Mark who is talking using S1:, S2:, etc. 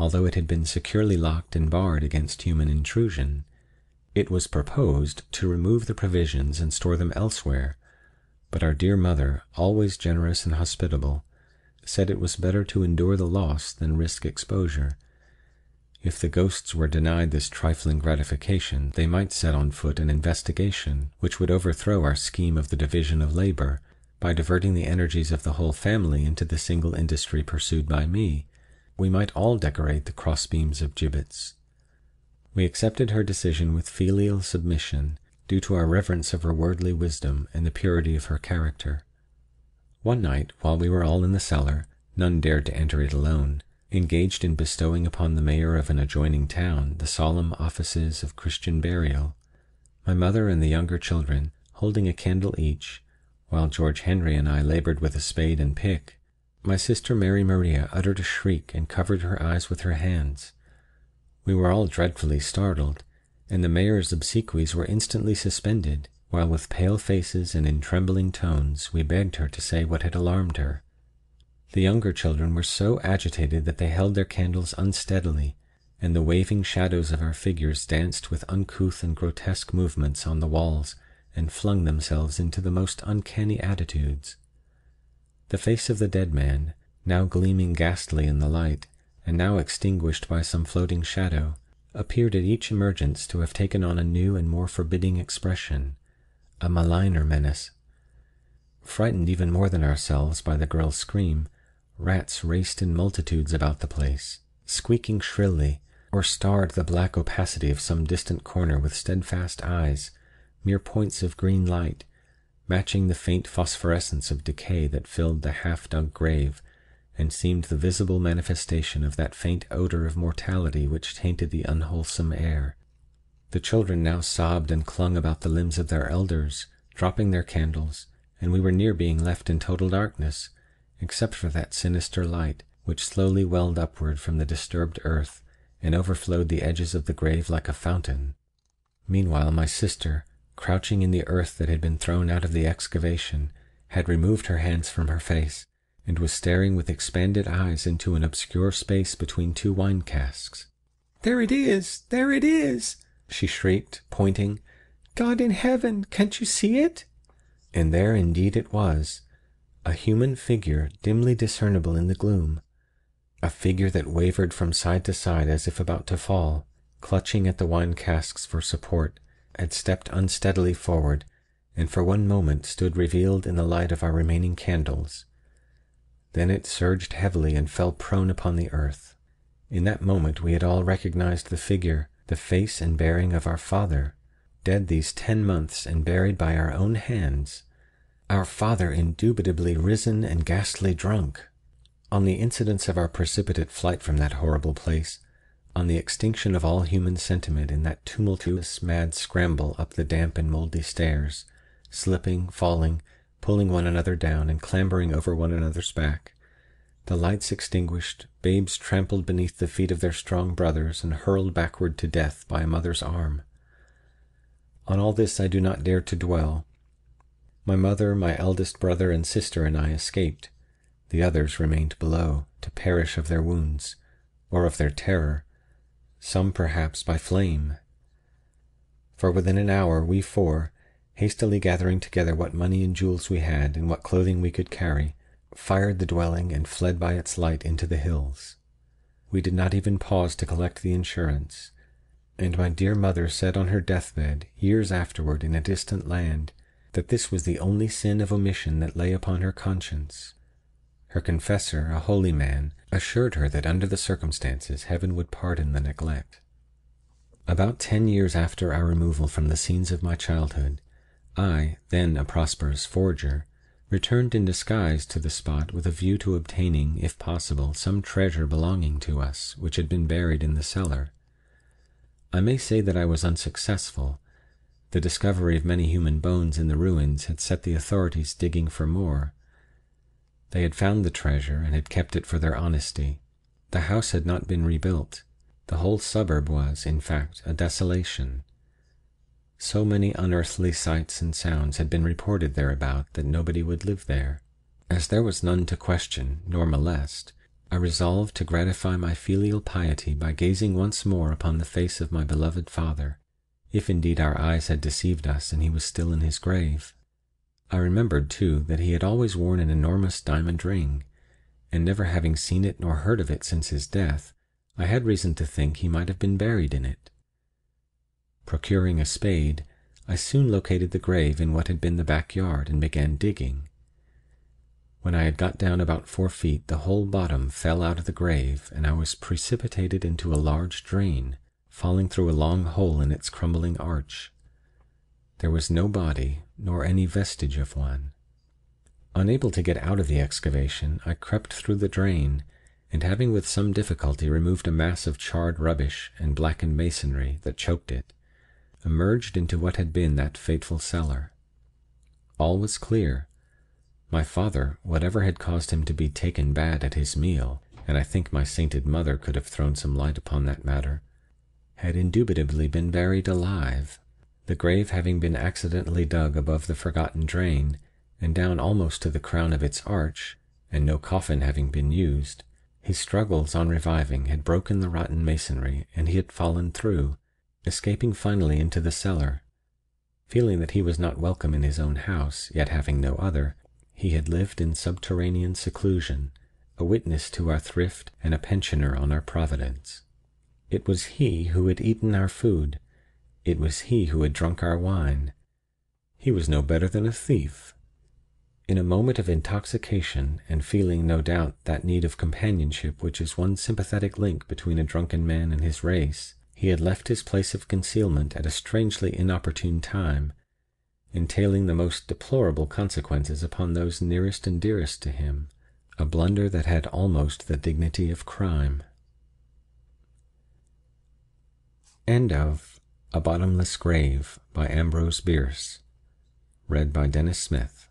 S1: although it had been securely locked and barred against human intrusion. It was proposed to remove the provisions and store them elsewhere, but our dear mother, always generous and hospitable, said it was better to endure the loss than risk exposure. If the ghosts were denied this trifling gratification, they might set on foot an investigation which would overthrow our scheme of the division of labor, by diverting the energies of the whole family into the single industry pursued by me. We might all decorate the crossbeams of gibbets. We accepted her decision with filial submission, due to our reverence of her worldly wisdom and the purity of her character. One night, while we were all in the cellar, none dared to enter it alone, engaged in bestowing upon the mayor of an adjoining town the solemn offices of Christian burial, my mother and the younger children holding a candle each, while George Henry and I labored with a spade and pick, my sister Mary Maria uttered a shriek and covered her eyes with her hands. We were all dreadfully startled, and the mayor's obsequies were instantly suspended, while with pale faces and in trembling tones we begged her to say what had alarmed her. The younger children were so agitated that they held their candles unsteadily, and the waving shadows of our figures danced with uncouth and grotesque movements on the walls, and flung themselves into the most uncanny attitudes. The face of the dead man, now gleaming ghastly in the light, and now extinguished by some floating shadow, appeared at each emergence to have taken on a new and more forbidding expression, a maligner menace. Frightened even more than ourselves by the girl's scream, rats raced in multitudes about the place, squeaking shrilly, or starred the black opacity of some distant corner with steadfast eyes, mere points of green light, matching the faint phosphorescence of decay that filled the half-dug grave, and seemed the visible manifestation of that faint odor of mortality which tainted the unwholesome air. The children now sobbed and clung about the limbs of their elders, dropping their candles, and we were near being left in total darkness, except for that sinister light, which slowly welled upward from the disturbed earth, and overflowed the edges of the grave like a fountain. Meanwhile my sister, crouching in the earth that had been thrown out of the excavation, had removed her hands from her face, and was staring with expanded eyes into an obscure space between two wine casks. "There it is! There it is!" she shrieked, pointing. "God in heaven, can't you see it?" And there indeed it was, a human figure dimly discernible in the gloom, a figure that wavered from side to side as if about to fall, clutching at the wine casks for support, had stepped unsteadily forward, and for one moment stood revealed in the light of our remaining candles. Then it surged heavily and fell prone upon the earth. In that moment we had all recognized the figure, the face and bearing of our father, dead these 10 months and buried by our own hands. Our father indubitably risen and ghastly drunk. On the incidents of our precipitate flight from that horrible place, on the extinction of all human sentiment in that tumultuous mad scramble up the damp and mouldy stairs, slipping, falling, pulling one another down and clambering over one another's back, the lights extinguished, babes trampled beneath the feet of their strong brothers and hurled backward to death by a mother's arm. On all this I do not dare to dwell. My mother, my eldest brother and sister and I escaped. The others remained below, to perish of their wounds, or of their terror, some perhaps by flame. For within an hour we four, hastily gathering together what money and jewels we had and what clothing we could carry, fired the dwelling and fled by its light into the hills. We did not even pause to collect the insurance, and my dear mother said on her deathbed, years afterward in a distant land, that this was the only sin of omission that lay upon her conscience. Her confessor, a holy man, assured her that under the circumstances heaven would pardon the neglect. About 10 years after our removal from the scenes of my childhood, I, then a prosperous forger, returned in disguise to the spot with a view to obtaining, if possible, some treasure belonging to us, which had been buried in the cellar. I may say that I was unsuccessful. The discovery of many human bones in the ruins had set the authorities digging for more. They had found the treasure and had kept it for their honesty. The house had not been rebuilt. The whole suburb was, in fact, a desolation. So many unearthly sights and sounds had been reported thereabout that nobody would live there. As there was none to question nor molest, I resolved to gratify my filial piety by gazing once more upon the face of my beloved father, if indeed our eyes had deceived us and he was still in his grave. I remembered, too, that he had always worn an enormous diamond ring, and never having seen it nor heard of it since his death, I had reason to think he might have been buried in it. Procuring a spade, I soon located the grave in what had been the backyard, and began digging. When I had got down about 4 feet, the whole bottom fell out of the grave, and I was precipitated into a large drain, falling through a long hole in its crumbling arch. There was no body, nor any vestige of one. Unable to get out of the excavation, I crept through the drain, and having with some difficulty removed a mass of charred rubbish and blackened masonry that choked it, emerged into what had been that fateful cellar. All was clear. My father, whatever had caused him to be taken bad at his meal, and I think my sainted mother could have thrown some light upon that matter, had indubitably been buried alive, the grave having been accidentally dug above the forgotten drain, and down almost to the crown of its arch, and no coffin having been used. His struggles on reviving had broken the rotten masonry, and he had fallen through, escaping finally into the cellar. Feeling that he was not welcome in his own house, yet having no other, he had lived in subterranean seclusion, a witness to our thrift and a pensioner on our providence. It was he who had eaten our food. It was he who had drunk our wine. He was no better than a thief. In a moment of intoxication, and feeling, no doubt, that need of companionship which is one sympathetic link between a drunken man and his race, he had left his place of concealment at a strangely inopportune time, entailing the most deplorable consequences upon those nearest and dearest to him, a blunder that had almost the dignity of crime. End of A Bottomless Grave by Ambrose Bierce. Read by Dennis Smith.